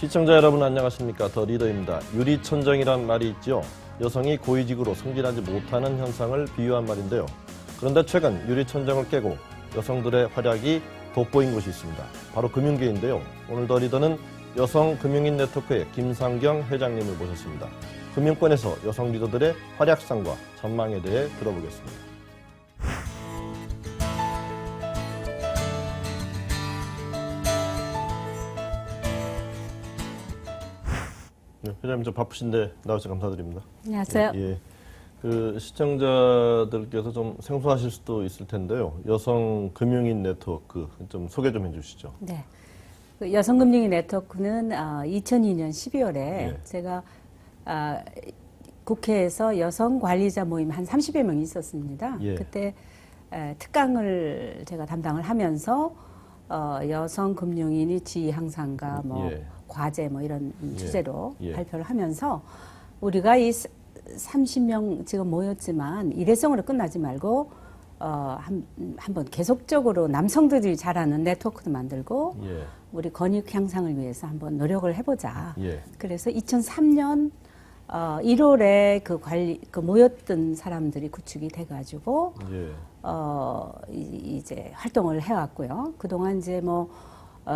시청자 여러분 안녕하십니까. 더 리더입니다. 유리천정이란 말이 있죠. 여성이 고위직으로 승진하지 못하는 현상을 비유한 말인데요. 그런데 최근 유리천정을 깨고 여성들의 활약이 돋보인 곳이 있습니다. 바로 금융계인데요. 오늘 더 리더는 여성금융인 네트워크의 김상경 회장님을 모셨습니다. 금융권에서 여성 리더들의 활약상과 전망에 대해 들어보겠습니다. 네, 회장님 좀 바쁘신데 나와주셔서 감사드립니다. 안녕하세요. 예, 그 시청자들께서 좀 생소하실 수도 있을 텐데요. 여성 금융인 네트워크 좀 소개 좀 해주시죠. 네. 그 여성금융인 네트워크는 2002년 12월에 예. 제가 국회에서 여성 관리자 모임 한 30여 명이 있었습니다. 예. 그때 특강을 제가 담당을 하면서 여성 금융인이 지위 향상과 뭐 예. 과제 뭐 이런 주제로 예. 발표를 하면서 우리가 이 30명 지금 모였지만 일회성으로 끝나지 말고 한번 계속적으로 남성들이 잘하는 네트워크도 만들고 예. 우리 권익 향상을 위해서 한번 노력을 해보자. 예. 그래서 2003년 1월에 그 모였던 사람들이 구축이 돼가지고 예. 이제 활동을 해왔고요. 그동안 이제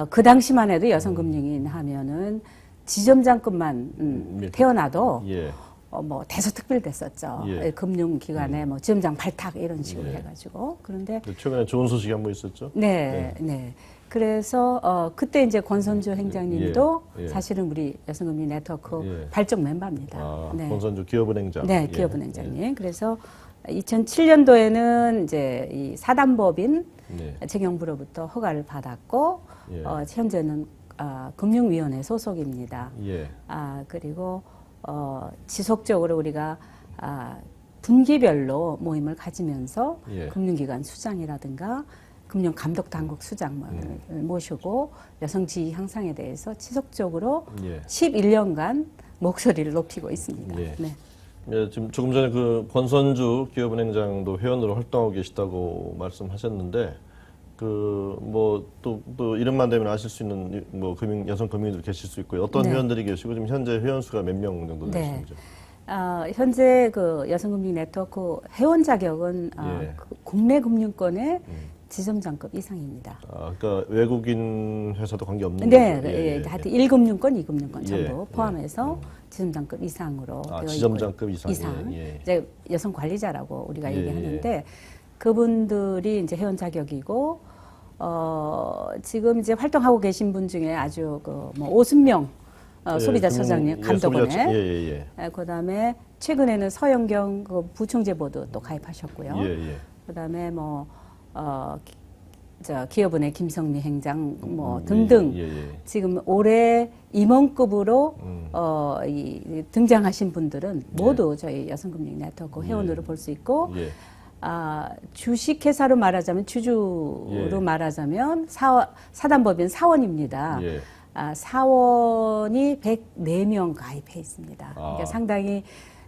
그 당시만 해도 여성금융인 하면은 지점장급만 태어나도 예. 뭐 대서특필됐었죠. 예. 금융기관에 뭐 지점장 발탁 이런 식으로 예. 해가지고 그런데 최근에 좋은 소식이 한 번 있었죠. 네, 네. 그래서 그때 이제 권선주 행장님도 예. 예. 사실은 우리 여성금융 네트워크 예. 발족 멤버입니다. 권선주 기업은행장. 네, 예. 기업은행장님. 그래서 2007년도에는 이제 이 사단법인 네. 재경부로부터 허가를 받았고 예. 현재는 금융위원회 소속입니다. 예. 그리고 지속적으로 우리가 분기별로 모임을 가지면서 예. 금융기관 수장이라든가 금융감독당국 수장을 모시고 여성지위 향상에 대해서 지속적으로 예. 11년간 목소리를 높이고 있습니다. 예. 네. 예, 지금 조금 전에 그 권선주 기업은행장도 회원으로 활동하고 계시다고 말씀하셨는데 또 이름만 되면 아실 수 있는 여성 금융인들 계실 수 있고요. 어떤 네. 회원들이 계시고 지금 현재 회원 수가 몇 명 정도 네. 되시는지. 현재 그 여성금융 네트워크 회원 자격은 예. 국내 금융권의 지점장급 이상입니다. 그러니까 외국인 회사도 관계 없는 네, 거죠? 예, 하여튼 1금융권, 2금융권 전부 예. 포함해서 지점장급 이상으로 되어 있고요. 지점장급 이상. 예. 이제 여성 관리자라고 우리가 예, 얘기하는데 그분들이 이제 회원 자격이고 지금 이제 활동하고 계신 분 중에 아주 뭐 50명 소비자 처장님 감독원에 그다음에 최근에는 서영경 부총재보도 또 가입하셨고요. 예. 그다음에 기업은행 김성미 행장 등등 지금 올해 임원급으로 등장하신 분들은 모두 저희 여성금융 네트워크 회원으로 볼 수 있고 주식회사로 말하자면 주주로 말하자면 사단법인 사원입니다. 사원이 104명 가입해 있습니다. 그러니까 상당히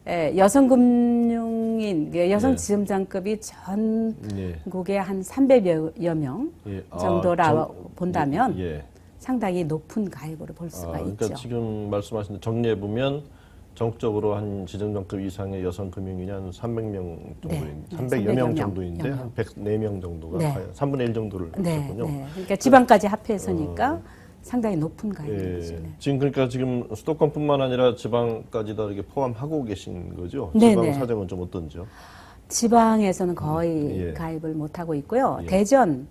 여성금융인, 여성지점장급이 전국에 한 300여 명 정도라 본다면 상당히 높은 가입으로 볼 수가 있죠. 그러니까 지금 말씀하신 정리해보면 전국적으로 한 지점장급 이상의 여성금융인이 한 300명 정도인데, 300여 명 정도인데 한 104명 정도가 3분의 1 정도를 하셨군요. 그러니까 지방까지 합해서니까 상당히 높은 가입이죠. 지금 수도권뿐만 아니라 지방까지 다 이렇게 포함하고 계신 거죠? 네, 지방 사정은 좀 어떤지요? 지방에서는 거의 가입을 못 하고 있고요. 대전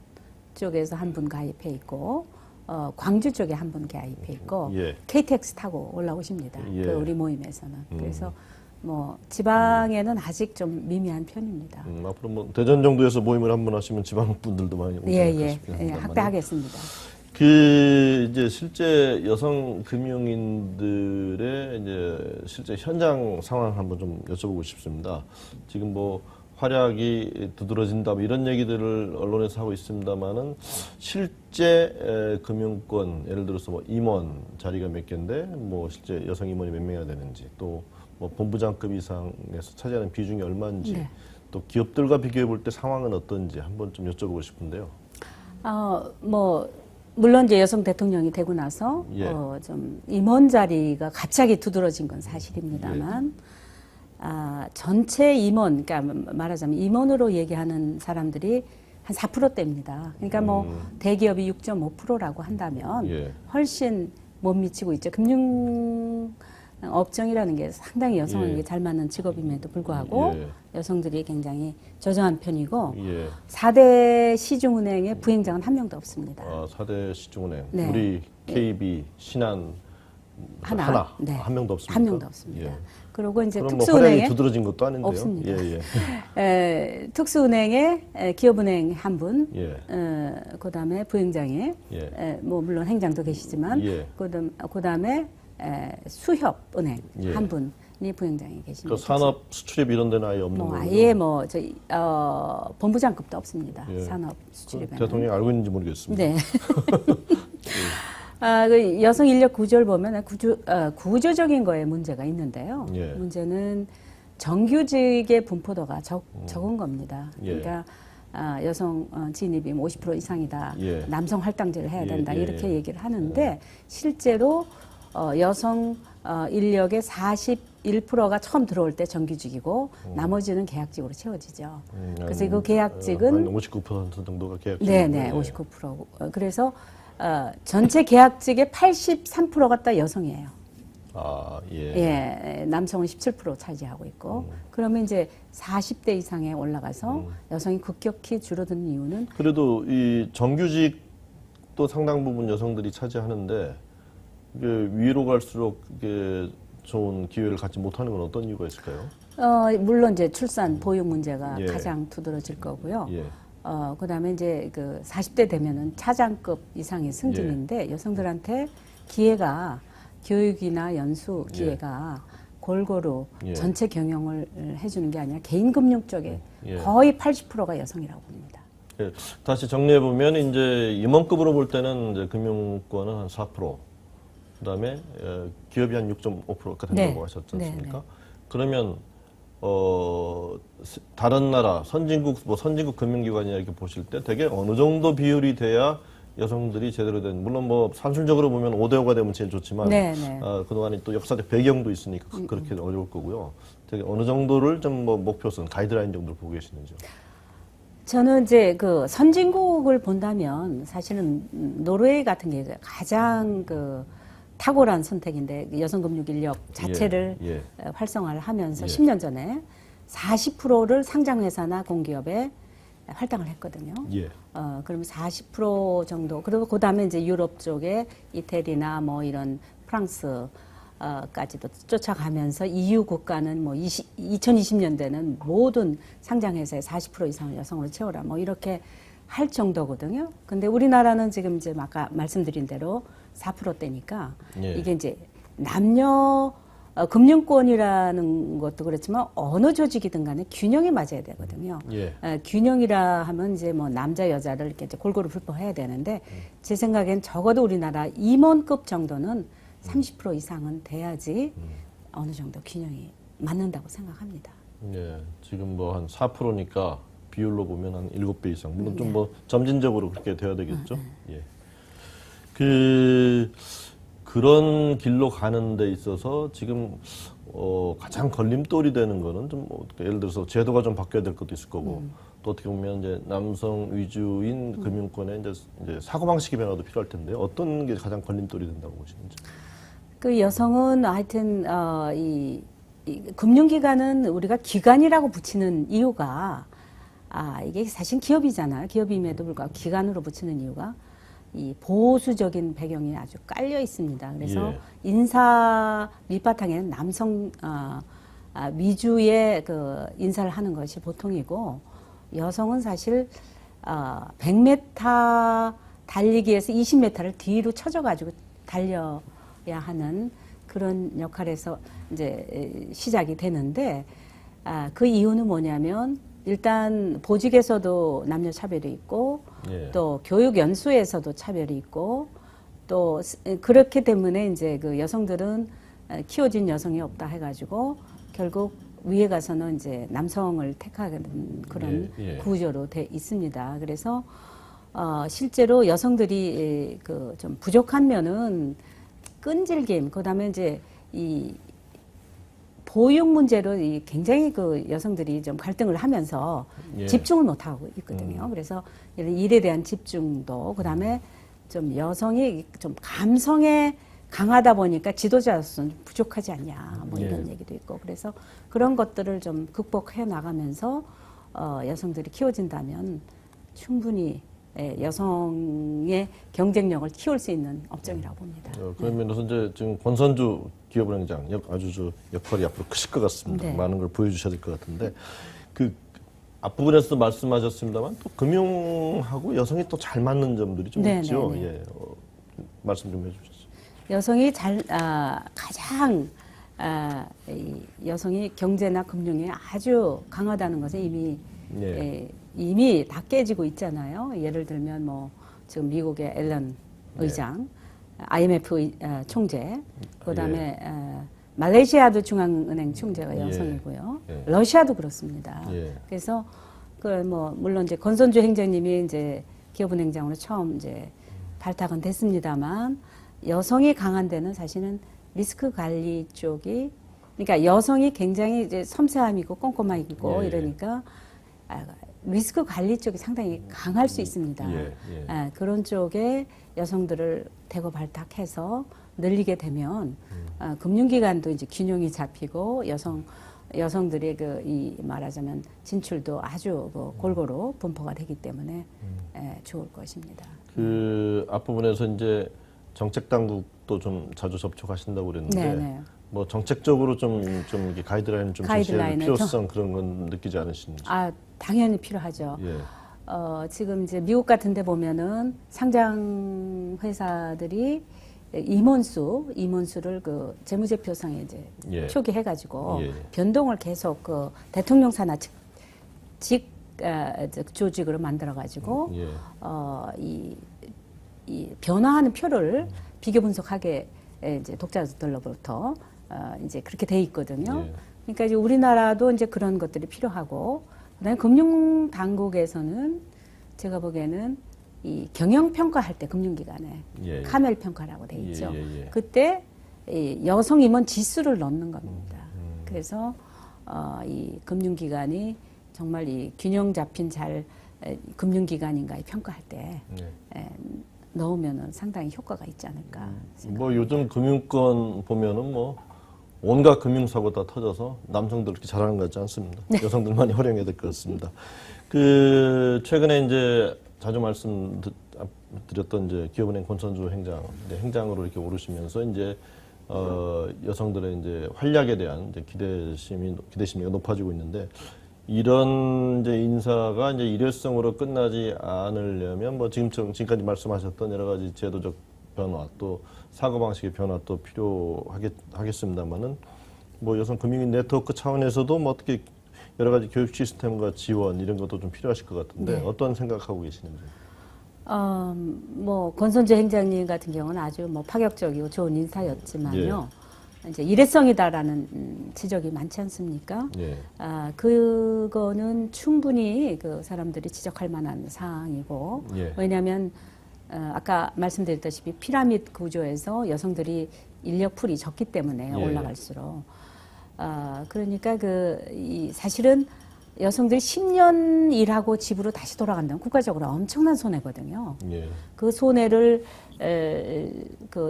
쪽에서 한 분 가입해 있고, 광주 쪽에 한 분 가입해 있고, KTX 타고 올라오십니다. 우리 모임에서는. 그래서 지방에는 아직 좀 미미한 편입니다. 앞으로 대전 정도에서 모임을 한번 하시면 지방 분들도 많이 오실 싶습니다. 확대하겠습니다. 이제 실제 여성 금융인들의 이제 실제 현장 상황 한번 좀 여쭤보고 싶습니다. 지금 활약이 두드러진다 이런 얘기들을 언론에서 하고 있습니다만은 실제 금융권 예를 들어서 임원 자리가 몇 개인데 실제 여성 임원이 몇 명이나 되는지 또 본부장급 이상에서 차지하는 비중이 얼마인지 또 기업들과 비교해 볼 때 상황은 어떤지 한번 좀 여쭤보고 싶은데요. 물론 이제 여성 대통령이 되고 나서 예. 좀 임원 자리가 갑자기 두드러진 건 사실입니다만 전체 임원, 그러니까 말하자면 임원으로 얘기하는 사람들이 한 4%대입니다. 그러니까 뭐 대기업이 6.5%라고 한다면 예. 훨씬 못 미치고 있죠. 금융 업종이라는 게 상당히 여성에게 예. 잘 맞는 직업임에도 불구하고 예. 여성들이 굉장히 저조한 편이고 예. 4대 시중은행의 부행장은 한 명도 없습니다. 4대 시중은행, 네. 우리 KB, 신한 하나. 네. 한 명도 없습니다. 한 명도 없습니다. 예. 그리고 이제 그럼 뭐 특수은행에 화력이 두드러진 것도 아닌데요. 없습니다. 예, 예. 특수은행에 기업은행 한 분, 예. 그다음에 부행장에 예. 뭐 물론 행장도 계시지만 예. 그다음에 수협은행 예. 한 분이 부행장에 계십니다. 그 산업 수출입 이런 데는 아예 없는 뭐 거예요. 아예 뭐 저희 본부장급도 없습니다. 예. 산업 수출입에는. 대통령이 알고 있는지 모르겠습니다. 네. 그 여성 인력 구조를 보면 구조적인 거에 문제가 있는데요. 예. 문제는 정규직의 분포도가 적은 겁니다. 예. 그러니까 여성 진입이 50% 이상이다. 예. 남성 할당제를 해야 된다. 예. 이렇게 얘기를 하는데 실제로 여성 인력의 41%가 처음 들어올 때 정규직이고 나머지는 계약직으로 채워지죠. 그래서 그 계약직은 59% 정도가 계약직. 네네 59%. 그래서 전체 계약직의 83%가 다 여성이에요. 예. 예, 남성은 17% 차지하고 있고 그러면 이제 40대 이상에 올라가서 여성이 급격히 줄어드는 이유는 그래도 이 정규직도 상당 부분 여성들이 차지하는데 이게 위로 갈수록 이게 좋은 기회를 갖지 못하는 건 어떤 이유가 있을까요? 물론 이제 출산 보육 문제가 예. 가장 두드러질 거고요. 예. 그다음에 이제 그 40대 되면은 차장급 이상의 승진인데 여성들한테 기회가 교육이나 연수 기회가 골고루 예. 전체 경영을 해주는 게 아니라 개인 금융 쪽에 예. 거의 80%가 여성이라고 봅니다. 예. 다시 정리해 보면 이제 임원급으로 볼 때는 이제 금융권은 한 4%, 그다음에 기업이 한 6.5%가 된다고 네. 하셨지 않습니까? 네, 네. 그러면 다른 나라 선진국 금융기관이나 이렇게 보실 때 되게 어느 정도 비율이 돼야 여성들이 제대로 된, 물론 뭐 산술적으로 보면 5대5가 되면 제일 좋지만 네, 네. 그동안에 또 역사적 배경도 있으니까 그렇게 어려울 거고요. 되게 어느 정도를 좀 뭐 목표선, 가이드라인 정도를 보고 계시는지요? 저는 이제 그 선진국을 본다면 사실은 노르웨이 같은 게 가장 그 탁월한 선택인데 여성 금융 인력 자체를 예. 활성화를 하면서 예. 10년 전에 40%를 상장회사나 공기업에 할당을 했거든요. 예. 그러면 40% 정도. 그리고 그 다음에 이제 유럽 쪽에 이태리나 뭐 이런 프랑스, 까지도 쫓아가면서 EU 국가는 뭐 2020년대는 모든 상장회사의 40% 이상을 여성으로 채워라. 뭐 이렇게 할 정도거든요. 근데 우리나라는 지금 이제 아까 말씀드린 대로 4%대니까 예. 이게 이제 남녀 금융권이라는 것도 그렇지만 어느 조직이든 간에 균형이 맞아야 되거든요. 예. 균형이라 하면 이제 뭐 남자 여자를 이렇게 이제 골고루 분포해야 되는데 제 생각엔 적어도 우리나라 임원급 정도는 30% 이상은 돼야지 어느 정도 균형이 맞는다고 생각합니다. 예. 지금 뭐 한 4%니까 비율로 보면 한 7배 이상. 물론 좀 뭐 점진적으로 그렇게 돼야 되겠죠. 예. 그런 길로 가는 데 있어서 지금 가장 걸림돌이 되는 거는 좀 예를 들어서 제도가 좀 바뀌어야 될 것도 있을 거고 또 어떻게 보면 이제 남성 위주인 금융권의 이제 사고방식의 변화도 필요할 텐데 어떤 게 가장 걸림돌이 된다고 보시는지? 그 여성은 하여튼 이 금융기관은 우리가 기관이라고 붙이는 이유가 이게 사실 기업이잖아요. 기업임에도 불구하고 기관으로 붙이는 이유가 이 보수적인 배경이 아주 깔려 있습니다. 그래서 예. 인사 밑바탕에는 남성 위주의 그 인사를 하는 것이 보통이고 여성은 사실 100m 달리기에서 20m를 뒤로 쳐져가지고 달려야 하는 그런 역할에서 이제 시작이 되는데 그 이유는 뭐냐면 일단 보직에서도 남녀 차별이 있고 예. 또 교육 연수에서도 차별이 있고 또 그렇기 때문에 이제 그 여성들은 키워진 여성이 없다 해가지고 결국 위에 가서는 이제 남성을 택하는 그런 예, 예. 구조로 돼 있습니다. 그래서 실제로 여성들이 그 좀 부족한 면은 끈질김, 그다음에 이제 이 보육 문제로 굉장히 그 여성들이 좀 갈등을 하면서 예. 집중을 못 하고 있거든요. 그래서 이런 일에 대한 집중도, 그다음에 좀 여성이 좀 감성에 강하다 보니까 지도자로서는 부족하지 않냐, 뭐 이런 예. 얘기도 있고, 그래서 그런 것들을 좀 극복해 나가면서 여성들이 키워진다면 충분히 여성의 경쟁력을 키울 수 있는 업종이라고 봅니다. 그러면서 이제 지금 권선주 기업은행장 아주 역할이 앞으로 크실 것 같습니다. 네. 많은 걸 보여주셔야 될 것 같은데 그 앞부분에서도 말씀하셨습니다만 또 금융하고 여성이 또 잘 맞는 점들이 좀 네, 있죠. 네, 네. 예, 말씀 좀 해주시죠. 여성이 가장 이 여성이 경제나 금융에 아주 강하다는 것은 이미 다 깨지고 있잖아요. 예를 들면 뭐 지금 미국의 앨런 의장, IMF 총재, 그다음에 말레이시아도 중앙은행 총재가 여성이고요. 러시아도 그렇습니다. 그래서 그 뭐 물론 이제 권선주 행정님이 이제 기업은행장으로 처음 이제 발탁은 됐습니다만, 여성이 강한 데는 사실은 리스크 관리 쪽이, 그러니까 여성이 굉장히 이제 섬세함이 있고 꼼꼼하고 이러니까 리스크 관리 쪽이 상당히 강할 수 있습니다. 그런 쪽에 여성들을 대거 발탁해서 늘리게 되면 금융기관도 이제 균형이 잡히고 여성들의 그 이 말하자면 진출도 아주 그 골고루 분포가 되기 때문에 좋을 것입니다. 그 앞부분에서 이제 정책 당국도 좀 자주 접촉하신다고 그랬는데 네네. 뭐 정책적으로 좀 이렇게 가이드라인 좀 제시할 필요성 그런 건 느끼지 않으시는지? 당연히 필요하죠. 지금 이제 미국 같은 데 보면은 상장 회사들이 임원수를 그 재무제표상에 이제 표기해 가지고 변동을 계속 그 대통령 산하 조직으로 만들어 가지고 이 변화하는 표를 비교 분석하게 이제 독자들로부터 이제 그렇게 돼 있거든요. 그러니까 이제 우리나라도 이제 그런 것들이 필요하고, 그다음에 금융 당국에서는 제가 보기에는 이 경영 평가할 때 금융기관에 카멜 평가라고 돼 있죠. 그때 이 여성 임원 지수를 넣는 겁니다. 그래서 이 금융기관이 정말 이 균형 잡힌 금융기관인가에 평가할 때 넣으면은 상당히 효과가 있지 않을까 생각합니다. 뭐 요즘 금융권 보면은 뭐 온갖 금융사고 다 터져서 남성들 그렇게 잘하는 것 같지 않습니다. 여성들만이 활용해야 될 것 같습니다. 그 최근에 이제 자주 말씀드렸던 이제 기업은행 권선주 행장으로 이렇게 오르시면서 이제 여성들의 이제 활약에 대한 이제 기대심이 높아지고 있는데, 이런 이제 인사가 이제 일회성으로 끝나지 않으려면 뭐 지금까지 말씀하셨던 여러 가지 제도적 변화 또 사고방식의 변화도 필요하겠습니다만은, 뭐 여성 금융인 네트워크 차원에서도 뭐 어떻게 여러 가지 교육 시스템과 지원 이런 것도 좀 필요하실 것 같은데 어떤 생각하고 계시는지? 뭐 권선주 행장님 같은 경우는 아주 뭐 파격적이고 좋은 인사였지만요. 이제 일회성이다라는 지적이 많지 않습니까? 그거는 충분히 그 사람들이 지적할 만한 사항이고, 왜냐하면 아까 말씀드렸다시피 피라미드 구조에서 여성들이 인력풀이 적기 때문에 올라갈수록 그러니까 사실은 여성들이 10년 일하고 집으로 다시 돌아간다면 국가적으로 엄청난 손해거든요. 그 손해를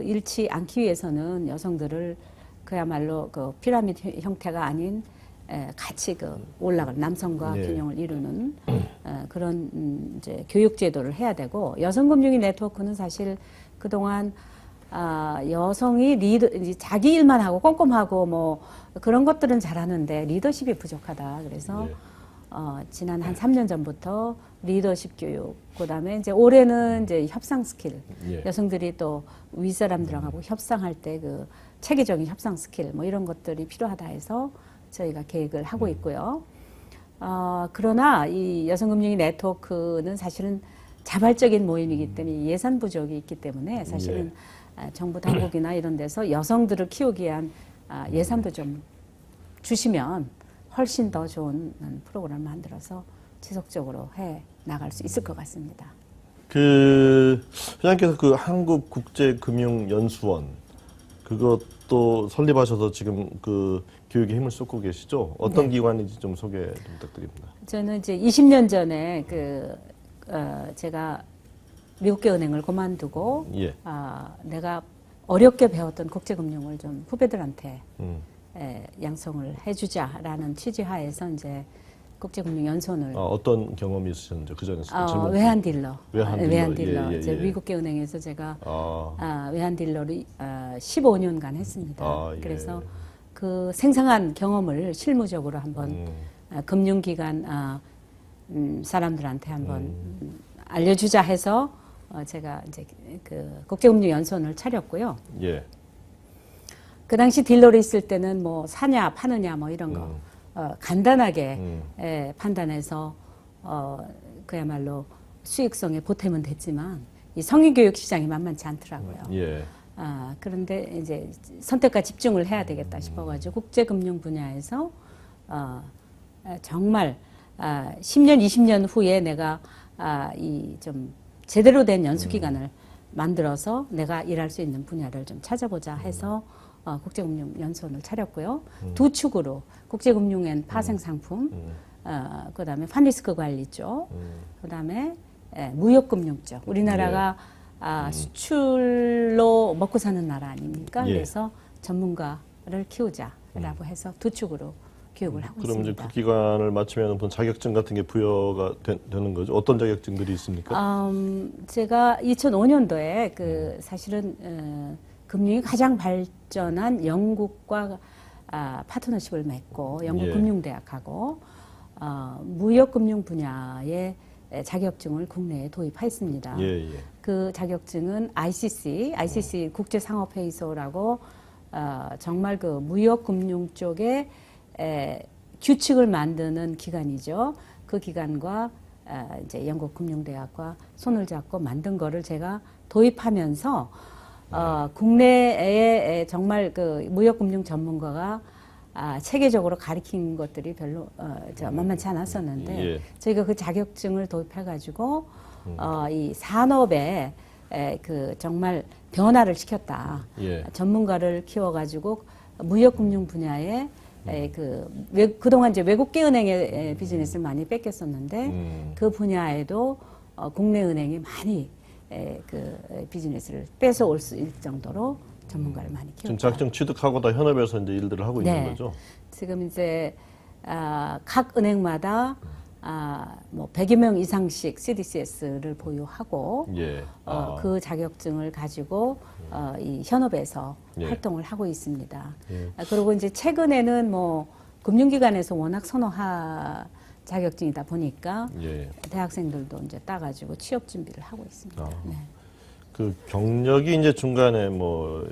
잃지 않기 위해서는 여성들을 그야말로 그 피라미드 형태가 아닌 같이 올라갈 남성과 균형을 이루는 그런 이제 교육 제도를 해야 되고, 여성금융인 네트워크는 사실 그동안 여성이 자기 일만 하고 꼼꼼하고 뭐 그런 것들은 잘하는데 리더십이 부족하다. 그래서 지난 한 3년 전부터 리더십 교육, 그다음에 이제 올해는 이제 협상 스킬, 여성들이 또 윗사람들하고 협상할 때 그 체계적인 협상 스킬 뭐 이런 것들이 필요하다 해서 저희가 계획을 하고 있고요. 그러나 이 여성금융인 네트워크는 사실은 자발적인 모임이기 때문에 예산 부족이 있기 때문에 사실은 정부 당국이나 이런 데서 여성들을 키우기 위한 예산도 좀 주시면 훨씬 더 좋은 프로그램을 만들어서 지속적으로 해 나갈 수 있을 것 같습니다. 회장님께서 그 한국국제금융연수원 그것도 설립하셔서 지금 그 교육에 힘을 쏟고 계시죠? 어떤 네. 기관인지 좀 소개 좀 부탁드립니다. 저는 이제 20년 전에 제가 미국계 은행을 그만두고 예. 내가 어렵게 배웠던 국제금융을 좀 후배들한테 양성을 해주자라는 취지하에서 이제 국제금융연수원을 어떤 경험이 있으셨는지 그 전에 질문. 외환딜러. 외환딜러. 예, 이제 예. 미국계 은행에서 제가 외환딜러를 15년간 했습니다. 예. 그래서 그 생생한 경험을 실무적으로 한번 금융기관 사람들한테 한번 알려주자 해서 제가 이제 그 국제금융연수원을 차렸고요. 예. 그 당시 딜러로 있을 때는 뭐 사냐 파느냐 뭐 이런 거 간단하게 판단해서 그야말로 수익성에 보탬은 됐지만 이 성인교육 시장이 만만치 않더라고요. 예. 그런데 이제 선택과 집중을 해야 되겠다 싶어가지고 국제금융 분야에서 정말 10년, 20년 후에 내가 이 좀 제대로 된 연수기관을 만들어서 내가 일할 수 있는 분야를 좀 찾아보자 해서 국제금융연수원을 차렸고요. 두 축으로 국제금융엔 파생상품, 그다음에 판리스크 관리 쪽, 그다음에 무역금융 쪽. 우리나라가 수출로 먹고 사는 나라 아닙니까? 예. 그래서 전문가를 키우자라고 해서 두 축으로 교육을 하고 그럼 있습니다. 이제 그 기간을 마치면 무슨 자격증 같은 게 부여가 되는 거죠? 어떤 자격증들이 있습니까? 제가 2005년도에 사실은 금융이 가장 발전한 영국과 파트너십을 맺고 영국 예. 금융대학하고 무역금융 분야의 자격증을 국내에 도입하였습니다. 예, 예. 그 자격증은 ICC 국제상업회의소라고 정말 그 무역금융 쪽에 규칙을 만드는 기관이죠. 그 기관과 이제 영국 금융대학과 손을 잡고 만든 거를 제가 도입하면서 국내에 정말 그 무역금융 전문가가 체계적으로 가리킨 것들이 별로 만만치 않았었는데 예. 저희가 그 자격증을 도입해가지고 이 산업에 정말 변화를 시켰다. 예. 전문가를 키워가지고 무역금융 분야에 그동안 이제 외국계 은행의 비즈니스를 많이 뺏겼었는데 그 분야에도 국내 은행이 많이 비즈니스를 뺏어올 수 있을 정도로 전문가를 많이 키웠다. 지금 자격증 취득하고 다 현업에서 이제 일들을 하고 있는 거죠? 지금 이제 각 은행마다 뭐 100여 명 이상씩 CDCS를 보유하고 예. 그 자격증을 가지고 이 현업에서 예. 활동을 하고 있습니다. 예. 그리고 이제 최근에는 뭐 금융기관에서 워낙 선호하 자격증이다 보니까 예. 대학생들도 이제 따가지고 취업 준비를 하고 있습니다. 네. 그 경력이 이제 중간에 뭐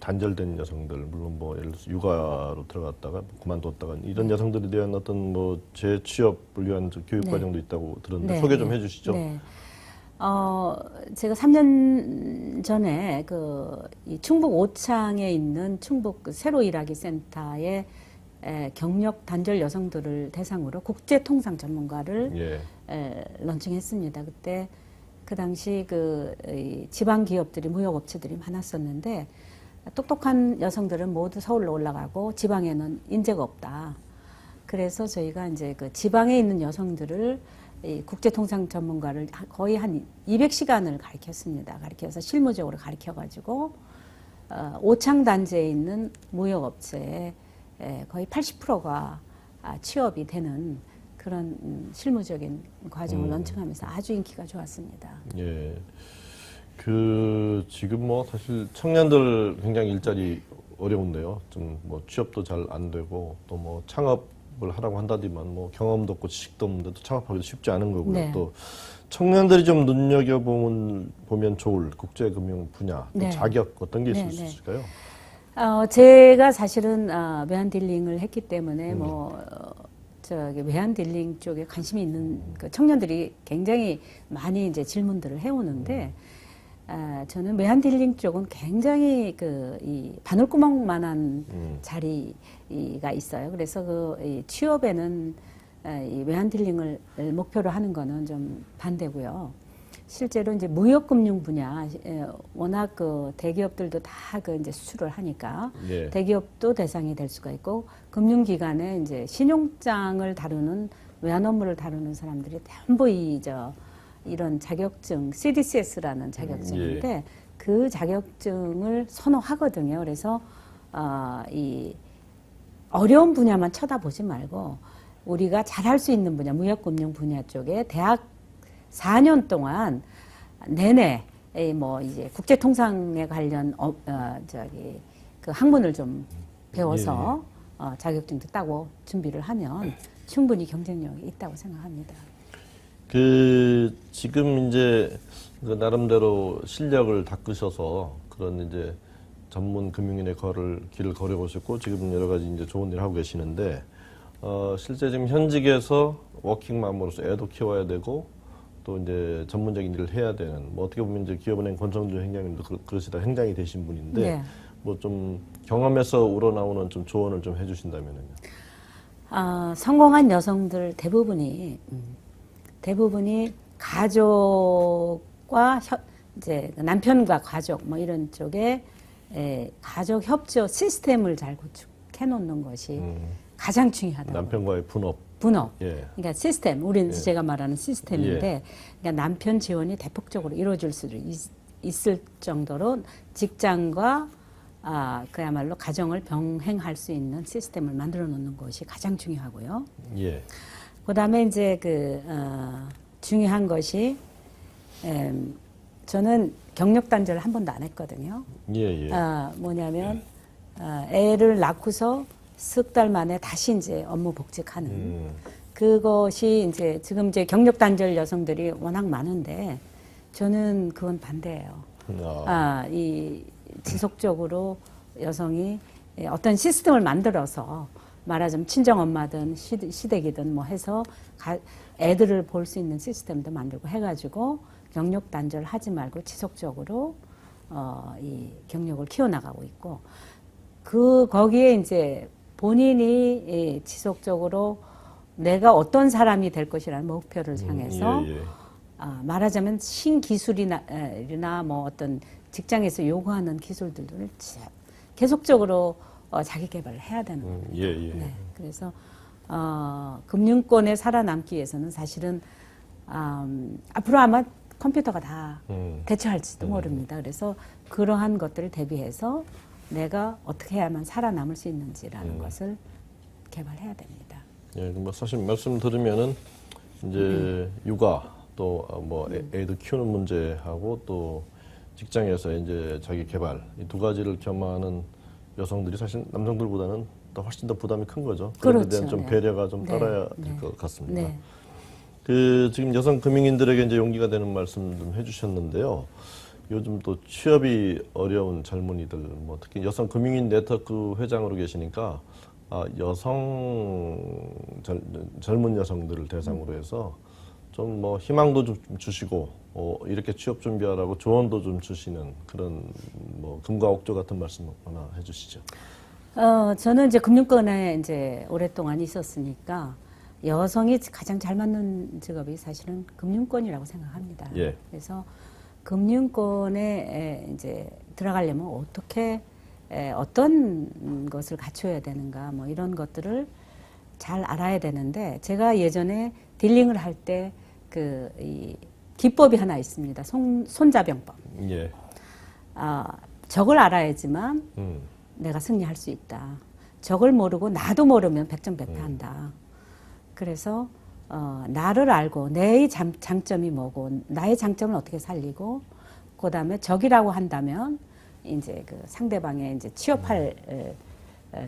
단절된 여성들, 물론 뭐 예를 들어서 육아로 들어갔다가 그만뒀다가 이런 여성들에 대한 어떤 뭐 재취업을 위한 교육 네. 과정도 있다고 들었는데 네, 소개 좀 네. 해주시죠. 네. 제가 3년 전에 이 충북 오창에 있는 충북 새로 일하기 센터에 경력 단절 여성들을 대상으로 국제 통상 전문가를 예. 런칭했습니다. 그때 그 당시 이 지방 기업들이 무역업체들이 많았었는데 똑똑한 여성들은 모두 서울로 올라가고 지방에는 인재가 없다. 그래서 저희가 이제 그 지방에 있는 여성들을 이 국제통상 전문가를 거의 한 200시간을 가르쳤습니다. 가르쳐서 실무적으로 가르쳐가지고 오창 단지에 있는 무역업체에 거의 80%가 취업이 되는 그런 실무적인 과정을 런칭하면서 아주 인기가 좋았습니다. 예. 지금 뭐 사실 청년들 굉장히 일자리 어려운데요. 좀 뭐 취업도 잘 안 되고 또 뭐 창업을 하라고 한다지만 뭐 경험도 없고 지식도 없는데 또 창업하기도 쉽지 않은 거고요. 네. 또 청년들이 좀 눈여겨보면 좋을 국제금융 분야, 또 네. 자격 어떤 게 있을 네, 수 네. 있을까요? 제가 사실은 외환 딜링을 했기 때문에 외환 딜링 쪽에 관심이 있는 그 청년들이 굉장히 많이 이제 질문들을 해오는데 저는 외환 딜링 쪽은 굉장히 이 바늘구멍만한 자리가 있어요. 그래서 이 취업에는 이 외환 딜링을 목표로 하는 거는 좀 반대고요. 실제로 이제 무역금융 분야, 워낙 그 대기업들도 다 그 이제 수출을 하니까 예. 대기업도 대상이 될 수가 있고 금융기관에 이제 신용장을 다루는 외환 업무를 다루는 사람들이 전부 이런 자격증, CDCS라는 자격증인데 예. 그 자격증을 선호하거든요. 그래서 이 어려운 분야만 쳐다보지 말고 우리가 잘할 수 있는 분야, 무역금융 분야 쪽에 대학 4년 동안 내내 뭐 이제 국제통상에 관련 그 학문을 좀 배워서 자격증도 따고 준비를 하면 충분히 경쟁력이 있다고 생각합니다. 지금 이제 그 나름대로 실력을 닦으셔서 그런 이제 전문 금융인의 길을 걸어보셨고 지금 여러 가지 이제 좋은 일을 하고 계시는데 실제 지금 현직에서 워킹맘으로서 애도 키워야 되고 또 이제 전문적인 일을 해야 되는 뭐 어떻게 보면 이제 기업은행 권성주 행장님도 그러시다 행장이 되신 분인데 네. 뭐 좀 경험에서 우러나오는 좀 조언을 좀 해주신다면요. 성공한 여성들 대부분이 가족과 이제 남편과 가족 뭐 이런 쪽에 가족 협조 시스템을 잘 구축해 놓는 것이 가장 중요하다고. 남편과의 분업. 예. 그러니까 시스템, 우리는 제가 말하는 시스템인데, 예. 그러니까 남편 지원이 대폭적으로 이루어질 수도 있을 정도로 직장과 그야말로 가정을 병행할 수 있는 시스템을 만들어 놓는 것이 가장 중요하고요. 예. 그다음에 이제 중요한 것이 저는 경력 단절을 한 번도 안 했거든요. 예. 뭐냐면 애를 낳고서 석 달 만에 다시 이제 업무 복직하는 그것이 이제 지금 이제 경력 단절 여성들이 워낙 많은데 저는 그건 반대예요. 이 지속적으로 여성이 어떤 시스템을 만들어서 말하자면 친정 엄마든 시댁이든 뭐 해서 애들을 볼 수 있는 시스템도 만들고 해가지고 경력 단절을 하지 말고 지속적으로 이 경력을 키워나가고 있고 거기에 이제 본인이 지속적으로 내가 어떤 사람이 될 것이라는 목표를 향해서 말하자면 신기술이나 뭐 어떤 직장에서 요구하는 기술들을 계속적으로 자기 개발을 해야 되는 겁니다. 네, 그래서 금융권에 살아남기 위해서는 사실은 앞으로 아마 컴퓨터가 다 대처할지도 모릅니다. 그래서 그러한 것들을 대비해서 내가 어떻게 해야만 살아남을 수 있는지라는 것을 개발해야 됩니다. 예, 뭐 사실 말씀 들으면은 이제 육아 또 뭐 애들 키우는 문제하고 또 직장에서 이제 자기 개발 이 두 가지를 겸하는 여성들이 사실 남성들보다는 더 훨씬 더 부담이 큰 거죠. 그런 데 대한 좀 배려가 좀 따라야 될 것 같습니다. 네. 지금 여성 금융인들에게 이제 용기가 되는 말씀 좀 해주셨는데요. 요즘 또 취업이 어려운 젊은이들, 뭐 특히 여성 금융인 네트워크 회장으로 계시니까 젊은 여성들을 대상으로 해서 좀 뭐 희망도 좀 주시고 이렇게 취업 준비하라고 조언도 좀 주시는 그런 뭐 금과 옥조 같은 말씀 하나 해주시죠. 저는 이제 금융권에 이제 오랫동안 있었으니까 여성이 가장 잘 맞는 직업이 사실은 금융권이라고 생각합니다. 예. 그래서 금융권에 이제 들어가려면 어떻게 어떤 것을 갖춰야 되는가 뭐 이런 것들을 잘 알아야 되는데 제가 예전에 딜링을 할 때 이 기법이 하나 있습니다. 손자병법. 예. 적을 알아야지만 내가 승리할 수 있다. 적을 모르고 나도 모르면 백전백패한다. 그래서 나를 알고 내 장점이 뭐고 나의 장점을 어떻게 살리고 그다음에 적이라고 한다면 이제 그 상대방의 이제 취업할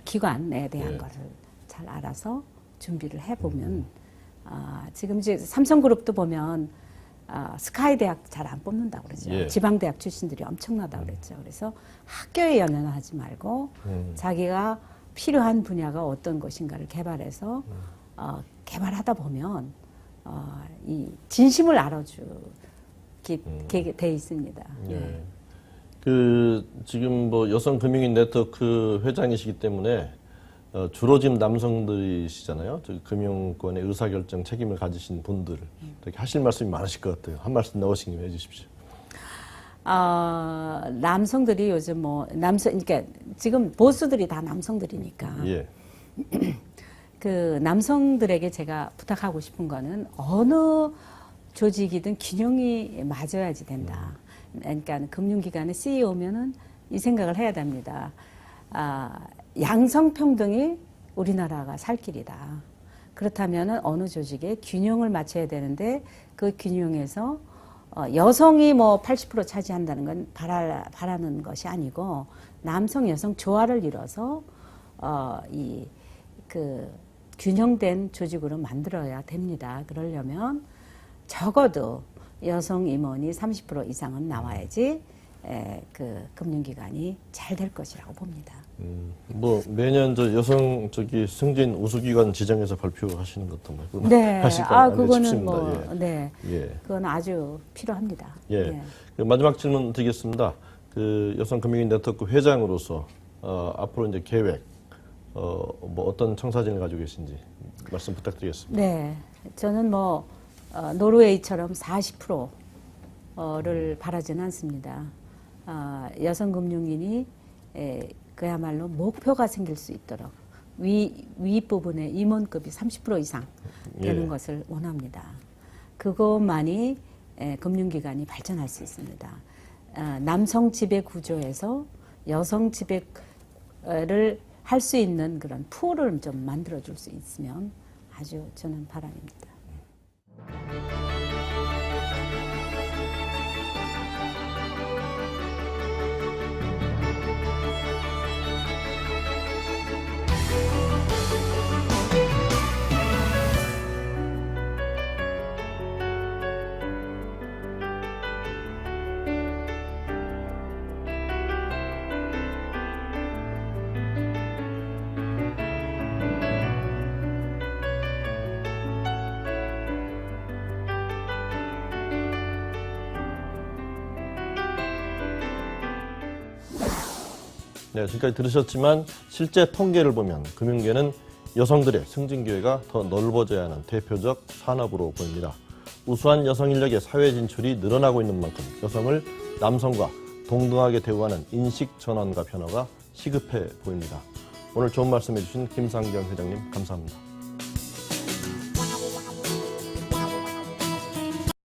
기관에 대한 것을 잘 알아서 준비를 해보면 지금 이제 삼성그룹도 보면 스카이 대학 잘 안 뽑는다고 그러죠. 예. 지방 대학 출신들이 엄청나다고 그랬죠. 그래서 학교에 연연하지 말고 자기가 필요한 분야가 어떤 것인가를 개발해서 개발하다 보면 이 진심을 알아주게 돼 있습니다. 예. 지금 뭐 여성 금융인 네트워크 회장이시기 때문에 주로 지금 남성들이시잖아요. 금융권의 의사결정 책임을 가지신 분들 이렇게 하실 말씀이 많으실 것 같아요. 한 말씀 나오시면 해주십시오. 남성들이 요즘 그러니까 지금 보수들이 다 남성들이니까. 예. 그 남성들에게 제가 부탁하고 싶은 거는 어느 조직이든 균형이 맞아야지 된다. 그러니까 금융기관의 CEO면은 이 생각을 해야 됩니다. 양성평등이 우리나라가 살 길이다. 그렇다면은 어느 조직에 균형을 맞춰야 되는데 그 균형에서 여성이 80% 차지한다는 건 바라는 것이 아니고 남성 여성 조화를 이뤄서 균형된 조직으로 만들어야 됩니다. 그러려면 적어도 여성 임원이 30% 이상은 나와야지 그 금융기관이 잘 될 것이라고 봅니다. 매년 여성 승진 우수기관 지정해서 발표하시는 것도 네, 하실 거 그거는 싶습니다. 네, 예. 그건 아주 필요합니다. 예. 예. 마지막 질문 드리겠습니다. 그 여성금융인 네트워크 회장으로서 앞으로 이제 계획, 어떤 청사진을 가지고 계신지 말씀 부탁드리겠습니다. 네, 저는 노르웨이처럼 40%를 바라지는 않습니다. 여성금융인이 그야말로 목표가 생길 수 있도록 윗부분의 임원급이 30% 이상 되는 것을 원합니다. 그것만이 금융기관이 발전할 수 있습니다. 남성 지배 구조에서 여성 지배를 할 수 있는 그런 풀을 좀 만들어줄 수 있으면 아주 저는 바람입니다. 네, 지금까지 들으셨지만 실제 통계를 보면 금융계는 여성들의 승진 기회가 더 넓어져야 하는 대표적 산업으로 보입니다. 우수한 여성 인력의 사회 진출이 늘어나고 있는 만큼 여성을 남성과 동등하게 대우하는 인식 전환과 변화가 시급해 보입니다. 오늘 좋은 말씀 해주신 김상경 회장님 감사합니다.